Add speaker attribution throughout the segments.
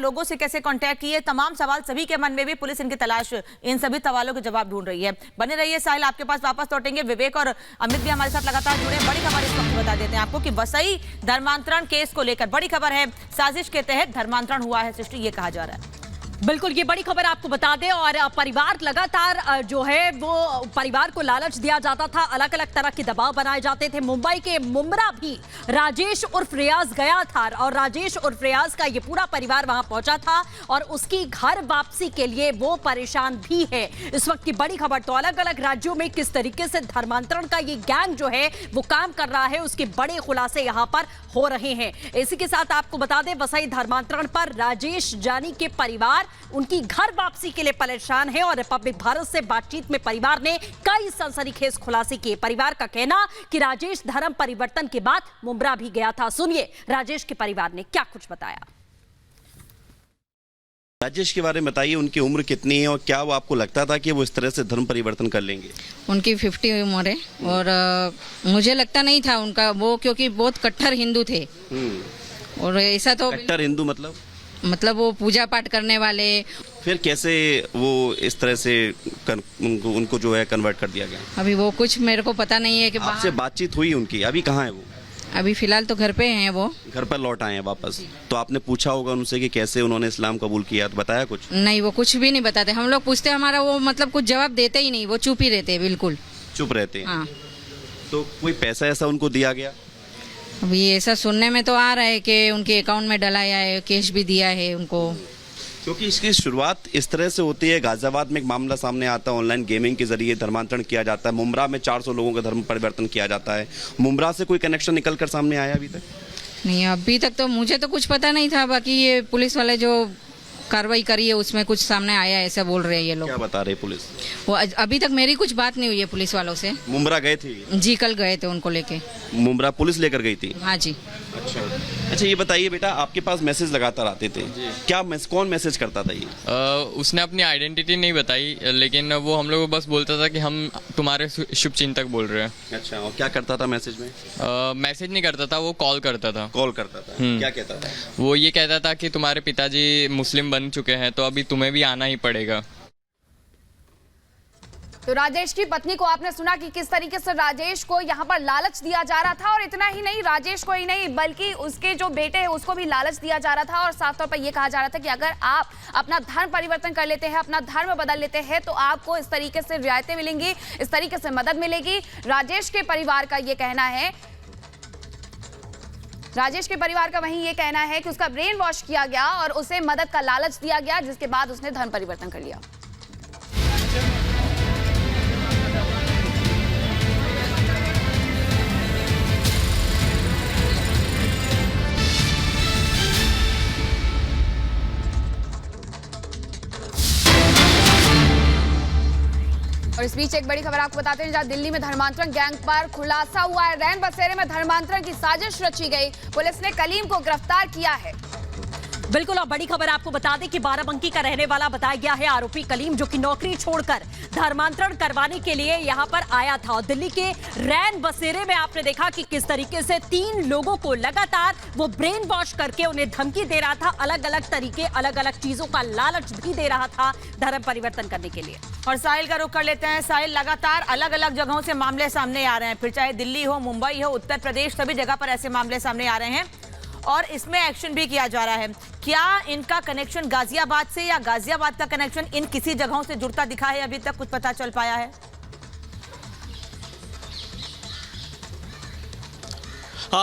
Speaker 1: लोगों से कैसे कांटेक्ट किए, तमाम सवाल सभी के मन में भी पुलिस इनकी तलाश, इन सभी सवालों के जवाब ढूंढ रही है। बने रहिए साहिल, आपके पास वापस लौटेंगे। विवेक और अमित भी हमारे साथ लगातार जुड़े। बड़ी खबर इस वक्त बता देते हैं आपको कि वसई धर्मांतरण केस को लेकर बड़ी खबर है। साजिश के तहत धर्मांतरण हुआ है सृष्टि, ये कहा जा रहा है।
Speaker 2: बिल्कुल, ये बड़ी खबर आपको बता दें। और परिवार लगातार जो है वो परिवार को लालच दिया जाता था, अलग अलग तरह के दबाव बनाए जाते थे। मुंबई के मुंब्रा भी राजेश उर्फ रियाज गया था और राजेश उर्फ रियाज का ये पूरा परिवार वहां पहुंचा था और उसकी घर वापसी के लिए वो परेशान भी है। इस वक्त की बड़ी खबर तो अलग अलग राज्यों में किस तरीके से धर्मांतरण का ये गैंग जो है वो काम कर रहा है, उसके बड़े खुलासे यहां पर हो रहे हैं। इसी के साथ आपको बता दें, वसई धर्मांतरण पर राजेश जानी के परिवार उनकी घर वापसी के लिए परेशान है और रिपब्लिक भारत से बातचीत में परिवार ने कई सनसनीखेज खुलासे किए। परिवार का कहना कि राजेश धर्म परिवर्तन के बाद मुंब्रा भी गया था। सुनिए राजेश के परिवार ने क्या कुछ बताया।
Speaker 3: राजेश के बारे में बताइए, उनकी उम्र कितनी है और क्या वो आपको लगता था कि वो इस तरह से धर्म परिवर्तन कर लेंगे?
Speaker 4: उनकी 50 उम्र है और मुझे लगता नहीं था उनका वो, क्योंकि बहुत कट्टर हिंदू थे। और ऐसा तो
Speaker 3: कट्टर हिंदू मतलब
Speaker 4: वो पूजा पाठ करने वाले।
Speaker 3: फिर कैसे वो इस तरह से उनको जो है कन्वर्ट कर दिया गया?
Speaker 4: अभी वो कुछ मेरे को पता नहीं है कि
Speaker 3: आपसे बातचीत हुई उनकी? अभी कहाँ है वो?
Speaker 4: अभी फिलहाल तो घर पे हैं, वो
Speaker 3: घर पर लौट आए हैं वापस। तो आपने पूछा होगा उनसे कि कैसे उन्होंने इस्लाम कबूल किया, तो बताया कुछ?
Speaker 4: नहीं, वो कुछ भी नहीं बताते। हम लोग पूछते हमारा वो मतलब कुछ जवाब देते ही नहीं, वो चुप ही रहते, बिल्कुल
Speaker 3: चुप रहते हैं।
Speaker 4: हाँ।
Speaker 3: तो कोई पैसा ऐसा उनको दिया गया?
Speaker 4: अभी ऐसा सुनने में तो आ रहा है कि उनके अकाउंट में डलाया है, कैश भी दिया है उनको।
Speaker 3: क्योंकि इसकी शुरुआत इस तरह से होती है। गाजियाबाद में एक मामला सामने आता है, ऑनलाइन गेमिंग के जरिए धर्मांतरण किया जाता है। मुंब्रा में 400 लोगों का धर्म परिवर्तन किया जाता है। मुंब्रा से कोई कनेक्शन निकल कर सामने आया अभी तक?
Speaker 4: नहीं, अभी तक तो मुझे तो कुछ पता नहीं था। बाकी ये पुलिस वाले जो कार्रवाई करी है उसमें कुछ सामने आया है, ऐसा बोल रहे हैं ये लोग।
Speaker 3: क्या बता रहे पुलिस?
Speaker 4: वो अभी तक मेरी कुछ बात नहीं हुई है पुलिस वालों से।
Speaker 3: मुंब्रा गए थे
Speaker 4: जी, कल गए थे उनको लेके।
Speaker 3: मुंब्रा पुलिस लेकर गई थी?
Speaker 4: हाँ जी।
Speaker 3: अच्छा, ये बताइए बेटा, आपके पास मैसेज लगातार आते थे, क्या कौन मैसेज करता था ये?
Speaker 5: उसने अपनी आइडेंटिटी नहीं बताई, लेकिन वो हम लोग को बस बोलता था कि हम तुम्हारे शुभ चिंतक बोल रहे हैं।
Speaker 3: अच्छा, और क्या करता था मैसेज में?
Speaker 5: मैसेज नहीं करता था, वो कॉल करता था।
Speaker 3: कॉल करता था? क्या कहता था?
Speaker 5: वो ये कहता था कि तुम्हारे पिताजी मुस्लिम बन चुके हैं तो अभी तुम्हें भी आना ही पड़ेगा।
Speaker 6: तो राजेश की पत्नी को आपने सुना कि किस तरीके से राजेश को यहाँ पर लालच दिया जा रहा था। और इतना ही नहीं, राजेश को ही नहीं बल्कि उसके जो बेटे हैं उसको भी लालच दिया जा रहा था और साफ तौर पर यह कहा जा रहा था कि अगर आप अपना धर्म परिवर्तन कर लेते हैं, अपना धर्म बदल लेते हैं तो आपको इस तरीके से रियायतें मिलेंगी, इस तरीके से मदद मिलेगी। राजेश के परिवार का ये कहना है, राजेश के परिवार का वहीं ये कहना है कि उसका ब्रेन वॉश किया गया और उसे मदद का लालच दिया गया, जिसके बाद उसने धर्म परिवर्तन कर लिया। और इस बीच एक बड़ी खबर आपको बताते हैं, जहां दिल्ली में धर्मांतरण गैंग पर खुलासा हुआ है। रैन बसेरे में धर्मांतरण की साजिश रची गई, पुलिस ने कलीम को गिरफ्तार किया है।
Speaker 2: बिल्कुल, और बड़ी खबर आपको बता दें कि बाराबंकी का रहने वाला बताया गया है आरोपी कलीम, जो कि नौकरी छोड़कर धर्मांतरण करवाने के लिए यहां पर आया था। और दिल्ली के रैन बसेरे में आपने देखा कि किस तरीके से 3 लोगों को लगातार वो ब्रेन वॉश करके उन्हें धमकी दे रहा था, अलग अलग तरीके, अलग अलग चीजों का लालच भी दे रहा था धर्म परिवर्तन करने के लिए।
Speaker 1: और साहिल का रुख कर लेते हैं। साहिल, लगातार अलग अलग जगहों से मामले सामने आ रहे हैं, फिर चाहे दिल्ली हो, मुंबई हो, उत्तर प्रदेश, सभी जगह पर ऐसे मामले सामने आ रहे हैं और इसमें एक्शन भी किया जा रहा है। क्या इनका कनेक्शन गाजियाबाद से या गाजियाबाद का कनेक्शन इन किसी जगहों से जुड़ता दिखा है? अभी तक कुछ पता चल पाया है?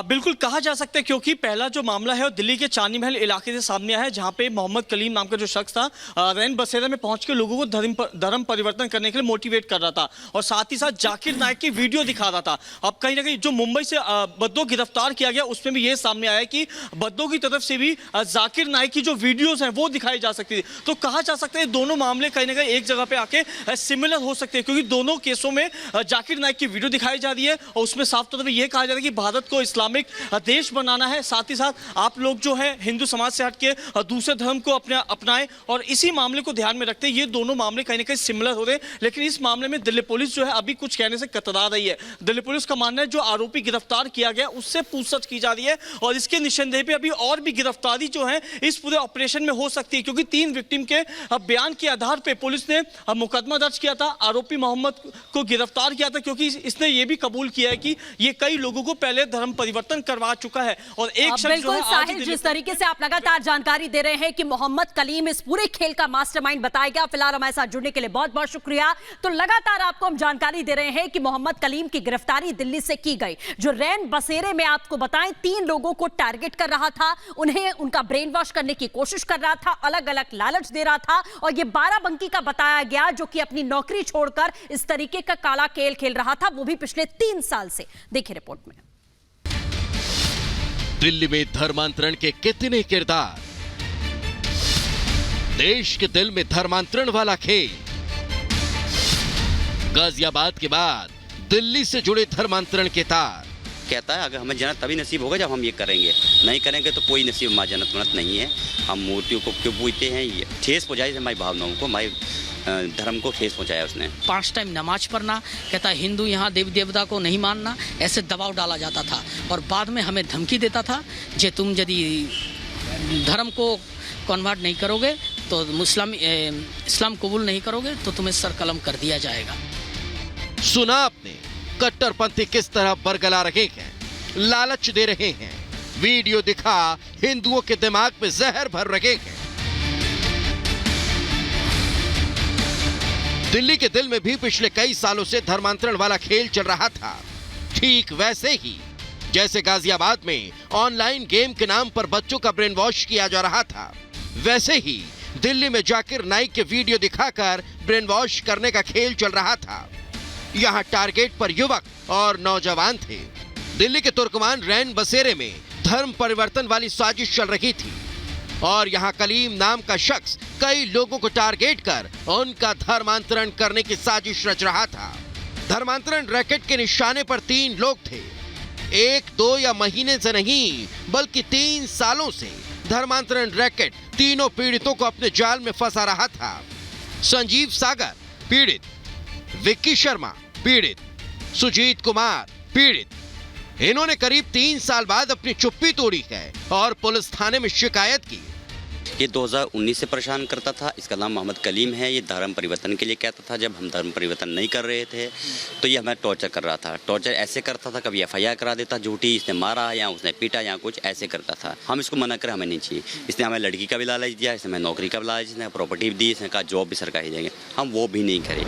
Speaker 7: बिल्कुल कहा जा सकता है, क्योंकि पहला जो मामला है वो दिल्ली के चांदनी महल इलाके से सामने आया है, जहां पे मोहम्मद कलीम नाम का जो शख्स था रैन बसेरा में पहुंच के लोगों को धर्म परिवर्तन करने के लिए मोटिवेट कर रहा था और साथ ही साथ जाकिर नाइक की वीडियो दिखा रहा था। अब कहीं ना कहीं जो मुंबई से बद्दो गिरफ्तार किया गया उसमें भी ये सामने आया कि बद्दो की तरफ से भी जाकिर नाइक की जो वीडियोज हैं वो दिखाई जा सकती थी। तो कहा जा सकता है दोनों मामले कहीं ना कहीं एक जगह पे आके सिमिलर हो सकते हैं, क्योंकि दोनों केसों में जाकिर नाइक की वीडियो दिखाई जा रही है और उसमें साफ तौर पर यह कहा जा रहा है कि भारत को इस्लामिक देश बनाना है। साथ ही साथ आप लोग जो है हिंदू समाज से हट के दूसरे धर्म को अपनाएं, और इसी मामले को ध्यान में रखते ये दोनों मामले कहीं ना कहीं सिमिलर हो रहे हैं। लेकिन इस मामले में दिल्ली पुलिस जो है अभी कुछ कहने से कतरा रही है। दिल्ली पुलिस का मानना है जो आरोपी गिरफ्तार किया गया उससे पूछताछ की जा रही है, और इसके निशानदेही पे अभी और भी गिरफ्तारी जो है इस पूरे ऑपरेशन में हो सकती है, क्योंकि 3 विक्टिम के बयान के आधार पर पुलिस ने मुकदमा दर्ज किया था, आरोपी मोहम्मद को गिरफ्तार किया था, क्योंकि इसने ये भी कबूल किया है कि ये कई लोगों को पहले धर्म परिवर्तन करवा चुका है। और एक शख्स जो
Speaker 2: बिल्कुल
Speaker 7: है
Speaker 2: साहिल, जिस तरीके से आप लगातार जानकारी दे रहे हैं कि मोहम्मद कलीम इस पूरे खेल का मास्टरमाइंड बताया गया। फिलहाल हमारे साथ जुड़ने के लिए बहुत बहुत शुक्रिया। तो लगातार आपको हम जानकारी दे रहे हैं कि मोहम्मद कलीम की गिरफ्तारी दिल्ली से की गई, जो रैन बसेरे में आपको बताएं 3 लोगों को टारगेट कर रहा था, उन्हें उनका ब्रेन वॉश करने की कोशिश कर रहा था, अलग अलग लालच दे रहा था, और ये बाराबंकी का बताया गया जो कि अपनी नौकरी छोड़कर इस तरीके का काला खेल खेल रहा था, वो भी पिछले 3 साल से। देखिए रिपोर्ट में।
Speaker 8: दिल्ली में धर्मांतरण के कितने किरदार, देश के दिल में धर्मांतरण वाला खेल। गाजियाबाद के बाद दिल्ली से जुड़े धर्मांतरण के तार।
Speaker 9: कहता है अगर हमें जन्नत तभी नसीब होगा जब हम ये करेंगे, नहीं करेंगे तो कोई नसीब हमारी जन्नत वन्नत नहीं है। हम मूर्तियों को क्यों पूजते हैं, ये ठेस पहुंचाई हमारी भावनाओं को, हमारे धर्म को ठेस पहुंचाया उसने।
Speaker 10: 5 टाइम नमाज पढ़ना, कहता है हिंदू यहाँ देवी देवता को नहीं मानना, ऐसे दबाव डाला जाता था, और बाद में हमें धमकी देता था जे तुम यदि धर्म को कन्वर्ट नहीं करोगे तो इस्लाम कबूल नहीं करोगे तो तुम्हें सर कलम कर दिया जाएगा।
Speaker 8: सुना आपने कट्टरपंथी किस तरह बरगला रहे हैं, लालच दे रहे हैं, वीडियो दिखा हिंदुओं के दिमाग में जहर भर रहे हैं। दिल्ली के दिल में भी पिछले कई सालों से धर्मांतरण वाला खेल चल रहा था। ठीक वैसे ही जैसे गाजियाबाद में ऑनलाइन गेम के नाम पर बच्चों का ब्रेन वॉश किया जा रहा था, वैसे ही दिल्ली में जाकिर नाइक के वीडियो दिखाकर ब्रेन वॉश करने का खेल चल रहा था। यहाँ टारगेट पर युवक और नौजवान थे। दिल्ली के तुर्कमान रैन बसेरे में धर्म परिवर्तन वाली साजिश चल रही थी, और यहाँ कलीम नाम का शख्स कई लोगों को टारगेट कर उनका धर्मांतरण करने की साजिश रच रहा था। धर्मांतरण रैकेट के निशाने पर 3 लोग थे। 1, 2 या महीने से नहीं बल्कि 3 सालों से धर्मांतरण रैकेट तीनों पीड़ितों को अपने जाल में फंसा रहा था। संजीव सागर पीड़ित, विक्की शर्मा पीड़ित, सुजीत कुमार पीड़ित। इन्होंने करीब 3 साल बाद अपनी चुप्पी तोड़ी है और पुलिस थाने में शिकायत की।
Speaker 9: ये 2019 से परेशान करता था। इसका नाम मोहम्मद कलीम है। ये धर्म परिवर्तन के लिए कहता था। जब हम धर्म परिवर्तन नहीं कर रहे थे तो ये हमें टॉर्चर कर रहा था। टॉर्चर ऐसे करता था, कभी FIR करा देता झूठी, इसने मारा या उसने पीटा या कुछ ऐसे करता था। हम इसको मना करें, हमें नहीं चाहिए। इसने हमें लड़की का भी लालच दिया, इसने हमें नौकरी का भी लालच, इसने प्रॉपर्टी भी दी, इसने कहा जॉब भी सरकारी देंगे, हम वो भी नहीं करें।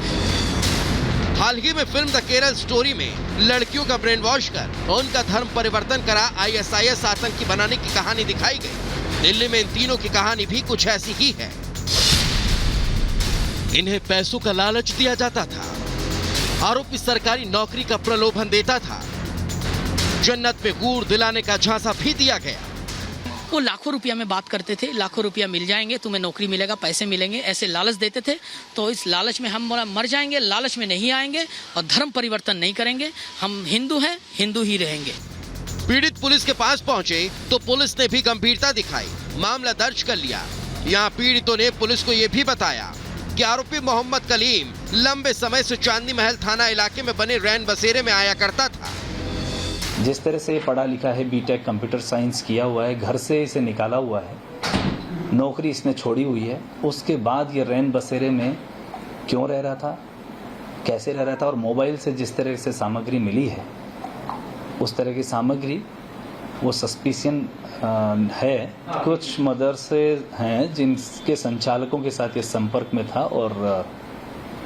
Speaker 8: हाल ही में फिल्म द केरल स्टोरी में लड़कियों का ब्रेन वॉश कर उनका धर्म परिवर्तन करा ISIS आतंकी बनाने की कहानी दिखाई गई। दिल्ली में इन तीनों की कहानी भी कुछ ऐसी ही है। इन्हें पैसों का लालच दिया जाता था, आरोपी सरकारी नौकरी का प्रलोभन देता था, जन्नत में हूर दिलाने का झांसा भी दिया गया।
Speaker 10: वो लाखों रुपया में बात करते थे, लाखों रुपया मिल जाएंगे, तुम्हें नौकरी मिलेगा, पैसे मिलेंगे, ऐसे लालच देते थे। तो इस लालच में हम मर जाएंगे, लालच में नहीं आएंगे और धर्म परिवर्तन नहीं करेंगे। हम हिंदू हैं, हिंदू ही रहेंगे।
Speaker 8: पीड़ित पुलिस के पास पहुंचे तो पुलिस ने भी गंभीरता दिखाई, मामला दर्ज कर लिया। यहाँ पीड़ितों ने पुलिस को यह भी बताया कि आरोपी मोहम्मद कलीम लंबे समय से चांदनी महल थाना इलाके में बने रैन बसेरे में आया करता था।
Speaker 11: जिस तरह से पढ़ा लिखा है, B.Tech कंप्यूटर साइंस किया हुआ है, घर से इसे निकाला हुआ है, नौकरी इसने छोड़ी हुई है। उसके बाद ये रैन बसेरे में क्यों रह रहा था, कैसे रह रहा था, और मोबाइल से जिस तरह से सामग्री मिली है उस तरह की सामग्री वो सस्पिशियन है। कुछ मदरसे हैं जिनके संचालकों के साथ ये संपर्क में था, और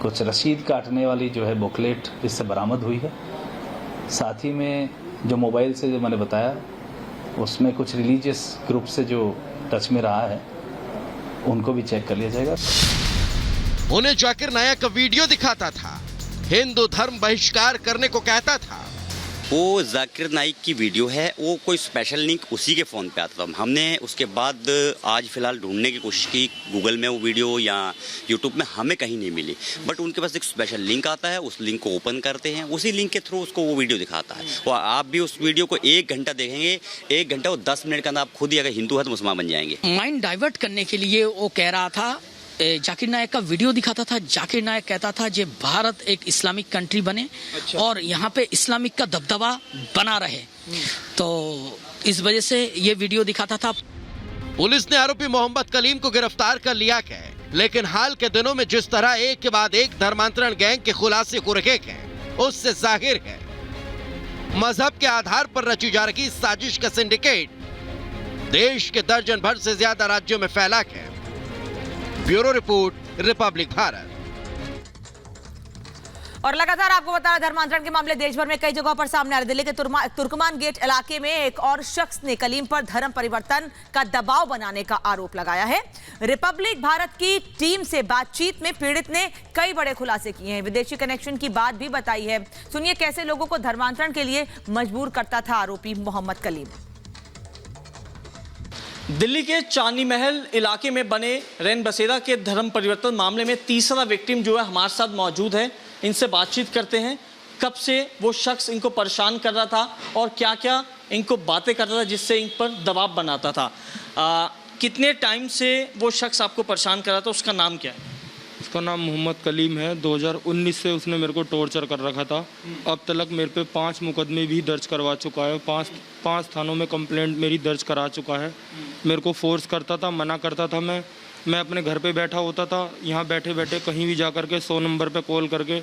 Speaker 11: कुछ रसीद काटने वाली जो है बुकलेट इससे बरामद हुई है। साथ ही में जो मोबाइल से जो मैंने बताया उसमें कुछ रिलीजियस ग्रुप से जो टच में रहा है उनको भी चेक कर लिया जाएगा।
Speaker 8: उन्हें जाकिर नायक का वीडियो दिखाता था, हिंदू धर्म बहिष्कार करने को कहता था,
Speaker 9: वो जाकिर नाइक की वीडियो है, वो कोई स्पेशल लिंक उसी के फ़ोन पे आता था। हमने उसके बाद आज फ़िलहाल ढूंढने की कोशिश की गूगल में, वो वीडियो या यूट्यूब में हमें कहीं नहीं मिली, बट उनके पास एक स्पेशल लिंक आता है, उस लिंक को ओपन करते हैं, उसी लिंक के थ्रू उसको वो वीडियो दिखाता है। और आप भी उस वीडियो को 1 घंटा देखेंगे, 1 घंटा और 10 मिनट के अंदर आप खुद ही अगर हिंदू है तो मुसलमान बन जाएंगे।
Speaker 10: माइंड डाइवर्ट करने के लिए वो कह रहा था, जाकिर नायक का वीडियो दिखाता था। जाकिर नायक कहता था जे भारत एक इस्लामिक कंट्री बने और यहाँ पे इस्लामिक का दबदबा बना रहे, तो इस वजह से ये वीडियो दिखाता था।
Speaker 8: पुलिस ने आरोपी मोहम्मद कलीम को गिरफ्तार कर लिया है, लेकिन हाल के दिनों में जिस तरह एक के बाद एक धर्मांतरण गैंग के खुलासे हो रहे हैं, उससे जाहिर है मजहब के आधार पर रची जा रही साजिश का सिंडिकेट देश के दर्जन भर से ज्यादा राज्यों में फैला है। Bureau report, Republic Bharat.
Speaker 1: और लगातार आपको बता रहा, धर्मांतरण के मामले देश भर में कई जगहों पर सामने आ रहे। दिल्ली के तुर्कमान गेट इलाके में एक और शख्स ने कलीम पर धर्म परिवर्तन का दबाव बनाने का आरोप लगाया है। रिपब्लिक भारत की टीम से बातचीत में पीड़ित ने कई बड़े खुलासे किए हैं, विदेशी कनेक्शन की बात भी बताई है। सुनिए कैसे लोगों को धर्मांतरण के लिए मजबूर करता था आरोपी मोहम्मद कलीम।
Speaker 7: दिल्ली के चांदनी महल इलाके में बने रैन बसेरा के धर्म परिवर्तन मामले में तीसरा विक्टिम जो है हमारे साथ मौजूद है। इनसे बातचीत करते हैं, कब से वो शख्स इनको परेशान कर रहा था और क्या क्या इनको बातें करता था जिससे इन पर दबाव बनाता था। कितने टाइम से वो शख्स आपको परेशान कर रहा था, उसका नाम क्या है?
Speaker 12: उसका नाम मोहम्मद कलीम है। 2019 से उसने मेरे को टॉर्चर कर रखा था। अब तक मेरे पे 5 मुकदमे भी दर्ज करवा चुका है, 5 थानों में कंप्लेंट मेरी दर्ज करा चुका है। मेरे को फोर्स करता था, मना करता था। मैं अपने घर पे बैठा होता था, यहाँ बैठे बैठे कहीं भी जा कर के 100 नंबर पे कॉल करके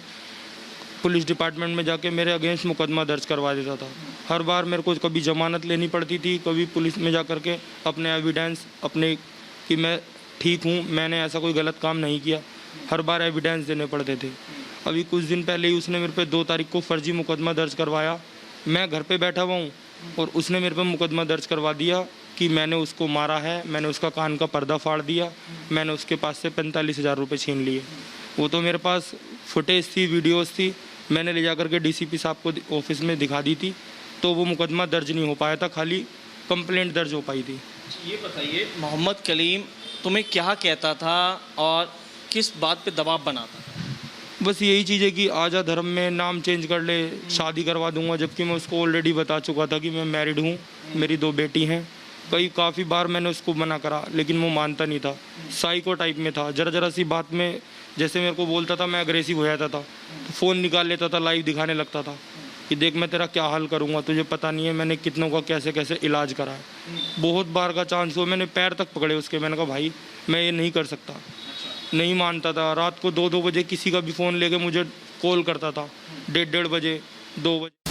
Speaker 12: पुलिस डिपार्टमेंट में जाके मेरे अगेंस्ट मुकदमा दर्ज करवा देता था। हर बार मेरे को कभी जमानत लेनी पड़ती थी, कभी पुलिस में जा कर के अपने एविडेंस अपने कि मैं ठीक हूँ, मैंने ऐसा कोई गलत काम नहीं किया, हर बार एविडेंस देने पड़ते थे। अभी कुछ दिन पहले ही उसने मेरे पे 2 तारीख को फर्जी मुकदमा दर्ज करवाया। मैं घर पे बैठा हुआ हूँ और उसने मेरे पे मुकदमा दर्ज करवा दिया कि मैंने उसको मारा है, मैंने उसका कान का पर्दा फाड़ दिया, मैंने उसके पास से 45,000 रुपये छीन लिए। वो तो मेरे पास फुटेज थी, वीडियोज़ थी, मैंने ले जा कर के DCP साहब को ऑफिस में दिखा दी थी, तो वो मुकदमा दर्ज नहीं हो पाया था, खाली कंप्लेंट दर्ज हो पाई थी।
Speaker 7: ये बताइए, मोहम्मद कलीम तुम्हें क्या कहता था और किस बात पे दबाव बनाता था?
Speaker 12: बस यही चीज़ है कि आजा धर्म में नाम चेंज कर ले, शादी करवा दूंगा, जबकि मैं उसको ऑलरेडी बता चुका था कि मैं मैरिड हूँ, मेरी 2 बेटी हैं। काफ़ी बार मैंने उसको मना करा, लेकिन वो मानता नहीं था, साइको टाइप में था। जरा सी बात में जैसे मेरे को बोलता था, मैं अग्रेसिव हो जाता था, तो फ़ोन निकाल लेता था, लाइव दिखाने लगता था कि देख मैं तेरा क्या हाल करूँगा, तुझे पता नहीं है मैंने कितनों का कैसे कैसे इलाज करा है। बहुत बार का चांस हुआ, मैंने पैर तक पकड़े उसके। मैंने कहा भाई मैं ये नहीं कर सकता, नहीं मानता था। रात को 2-2 बजे किसी का भी फ़ोन लेके मुझे कॉल करता था, 1:30 बजे, 2 बजे।